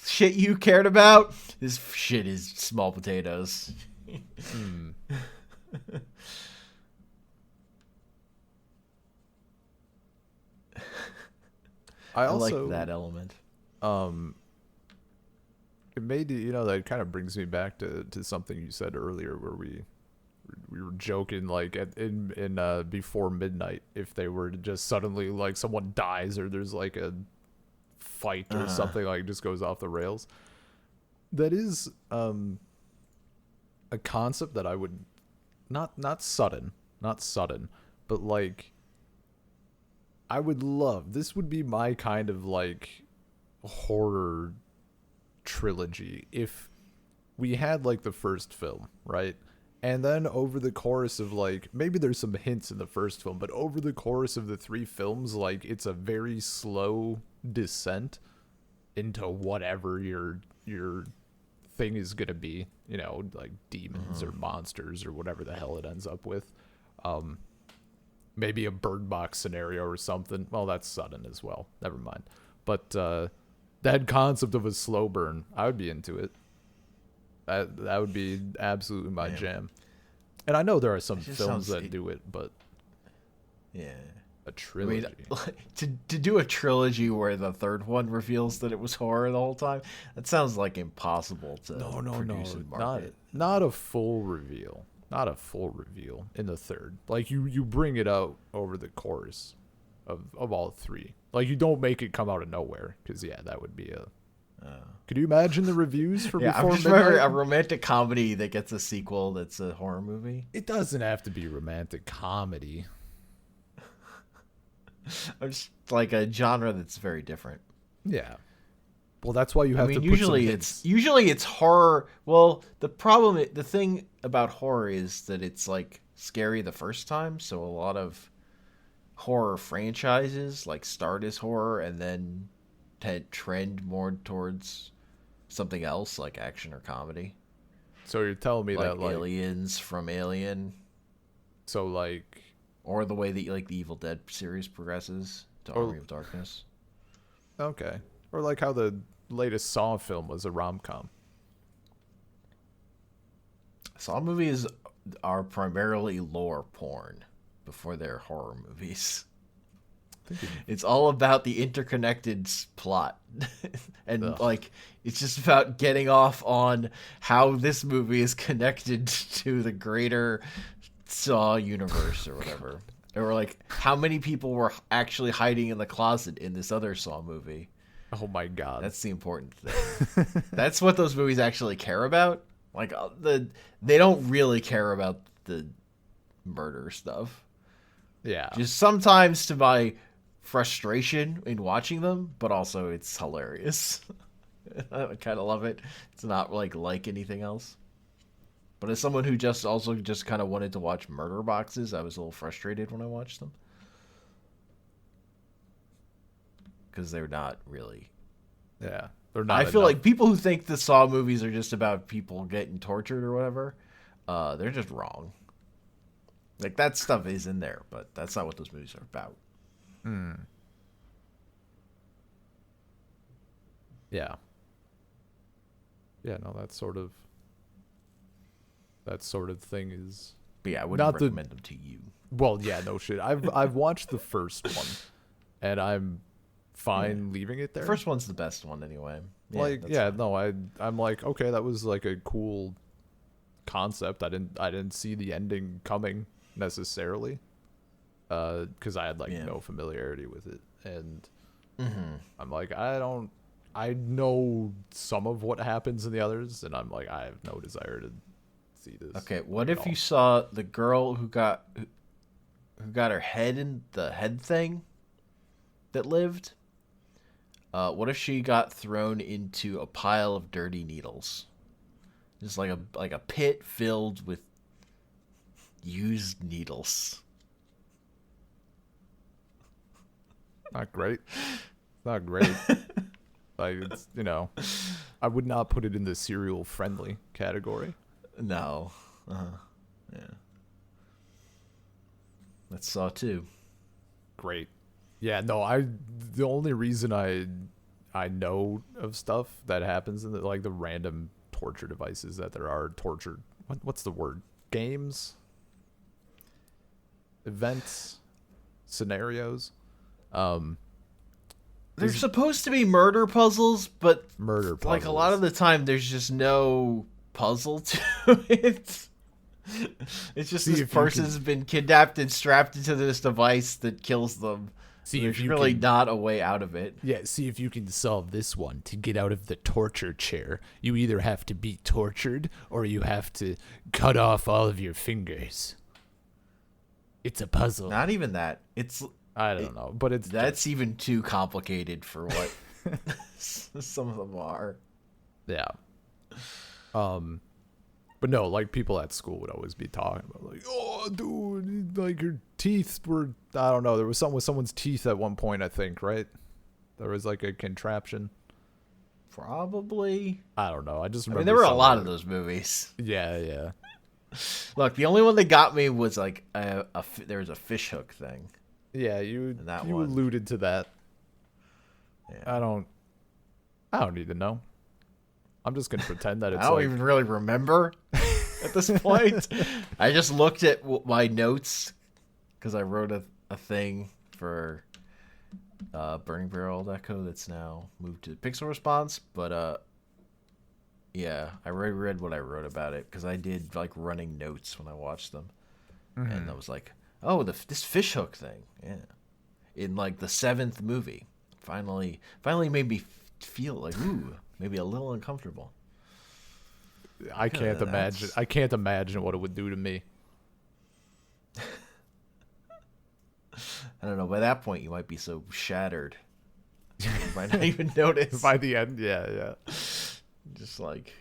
shit you cared about. This shit is small potatoes. I I like also that element. it made that kind of brings me back to something you said earlier, where we were joking like in Before Midnight, if they were to just suddenly like someone dies or there's like a fight or something, like just goes off the rails. That is a concept that I would not sudden, but like I would love. This would be my kind of like horror trilogy if we had like the first film, right? And then over the course of like, maybe there's some hints in the first film, but over the course of the 3 films, like it's a very slow descent into whatever your thing is gonna be, like demons or monsters or whatever the hell it ends up with. Maybe a Bird Box scenario or something. Well, that's sudden as well. Never mind. But that concept of a slow burn, I would be into it. That would be absolutely my jam. And I know there are some films that do it, but yeah, a trilogy. I mean, to do a trilogy where the third one reveals that it was horror the whole time, that sounds like impossible to produce and market. Not a full reveal. Not a full reveal in the third. Like you bring it out over the course of all 3. Like you don't make it come out of nowhere, because that would be a. Could you imagine the reviews for Before I'm just Midnight? remembering a romantic comedy that gets a sequel that's a horror movie. It doesn't have to be romantic comedy. I'm just like a genre that's very different. Yeah. Well, that's why you have to. Usually it's horror. Well, the thing about horror is that it's like scary the first time. So a lot of horror franchises like start as horror and then trend more towards something else like action or comedy. So you're telling me like that like Aliens from Alien. So like, or the way that like the Evil Dead series progresses to Army of Darkness. Okay. Or like how the latest Saw film was a rom-com. Saw movies are primarily lore porn before they're horror movies. It's all about the interconnected plot. And like it's just about getting off on how this movie is connected to the greater Saw universe or whatever. Or like how many people were actually hiding in the closet in this other Saw movie. Oh my god. That's the important thing. That's what those movies actually care about. Like they don't really care about the murder stuff. Yeah. Just sometimes to my frustration in watching them, but also it's hilarious. I kind of love it. It's not like anything else. But as someone who just kind of wanted to watch murder boxes, I was a little frustrated when I watched them. Because they're not really. Yeah. They're not. I feel like people who think the Saw movies are just about people getting tortured or whatever, they're just wrong. Like that stuff is in there, but that's not what those movies are about. Yeah. Yeah, no, that sort of thing is. But yeah, I wouldn't recommend them to you. Well, yeah, no shit. I've watched the first one, and I'm fine leaving it there. The first one's the best one anyway. I'm like, okay, that was like a cool concept. I didn't see the ending coming necessarily, because I had no familiarity with it, and I'm like, I know some of what happens in the others, and I'm like, I have no desire to see this. Okay, what if you saw the girl who got her head in the head thing that lived? What if she got thrown into a pile of dirty needles? Just like a pit filled with used needles. Not great. Not great. Like, it's, I would not put it in the cereal friendly category. No. Yeah. That's Saw 2. Great. Yeah, no, the only reason I know of stuff that happens in the random torture devices that there are, what's the word? Games? Events? Scenarios? They're supposed to be murder puzzles, but Murder puzzles. like a lot of the time, there's just no puzzle to it. It's just this person's been kidnapped and strapped into this device that kills them. There's really not a way out of it. Yeah, see if you can solve this one. To get out of the torture chair, you either have to be tortured or you have to cut off all of your fingers. It's a puzzle. Not even that. I don't know, but that's even too complicated for what some of them are. Yeah. But no, like people at school would always be talking about like, oh, dude, like your teeth were, I don't know. There was something with someone's teeth at one point, I think, right? There was like a contraption. Probably. I don't know. I just remember. There were a lot of those movies. Yeah. Look, the only one that got me was like there was a fish hook thing. Yeah, you alluded to that. Yeah. I don't need to know. I'm just gonna pretend that it's. I don't even really remember at this point. I just looked at my notes because I wrote a thing for Burning Barrel Echo that's now moved to Pixel Response. But yeah, I read what I wrote about it because I did like running notes when I watched them, and I was like, oh, this fish hook thing, yeah, in like the 7th movie, finally made me feel like maybe a little uncomfortable. I can't imagine. I can't imagine what it would do to me. I don't know. By that point, you might be so shattered, you might not even notice. By the end, yeah. Just like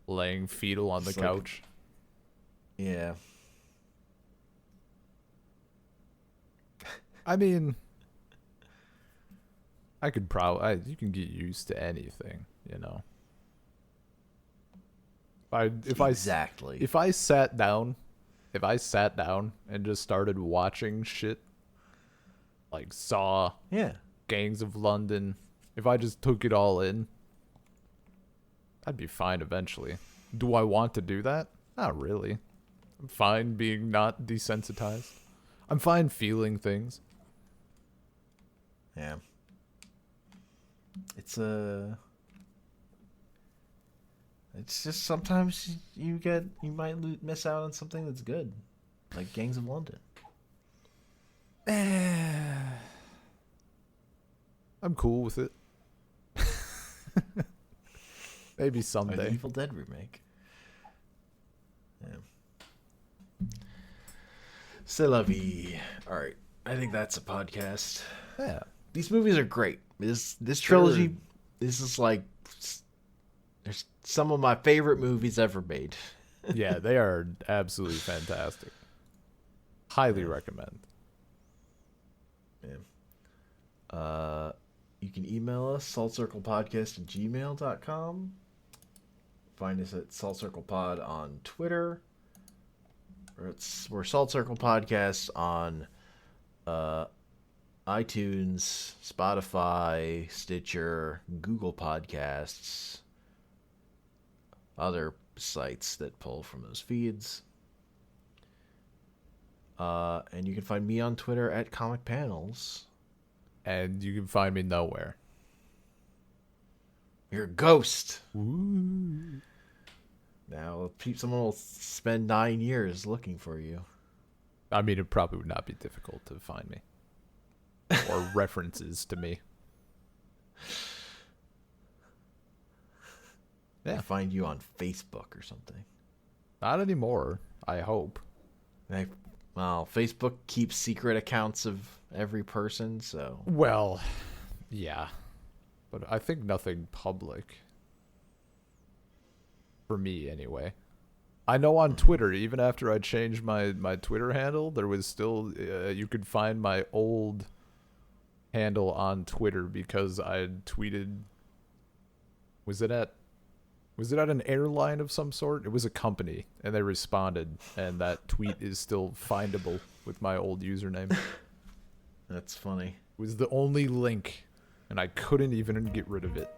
laying fetal on the couch. Yeah. I mean, I could probably. You can get used to anything, you know. If I sat down and just started watching shit like Saw, Gangs of London, if I just took it all in, I'd be fine eventually. Do I want to do that? Not really. I'm fine being not desensitized. I'm fine feeling things. Yeah. It's just sometimes you might miss out on something that's good, like Gangs of London. I'm cool with it. Maybe someday. Or the Evil Dead remake. Yeah. C'est la vie. All right, I think that's a podcast. Yeah. These movies are great. This trilogy, this is like, there's some of my favorite movies ever made. Yeah, they are absolutely fantastic. Highly recommend. Yeah. You can email us, saltcirclepodcast@gmail.com. Find us at Salt Circle Pod on Twitter. We're Salt Circle Podcast on iTunes, Spotify, Stitcher, Google Podcasts, other sites that pull from those feeds. And you can find me on Twitter at Comic Panels. And you can find me nowhere. You're a ghost. Ooh. Now, someone will spend 9 years looking for you. I mean, it probably would not be difficult to find me. Or references to me. Yeah. Find you on Facebook or something. Not anymore, I hope. Well, Facebook keeps secret accounts of every person, so... Well, yeah. But I think nothing public. For me, anyway. I know on Twitter, even after I changed my Twitter handle, there was still... you could find my old handle on Twitter because I tweeted... Was it at an airline of some sort? It was a company, and they responded, and that tweet is still findable with my old username. That's funny. It was the only link, and I couldn't even get rid of it.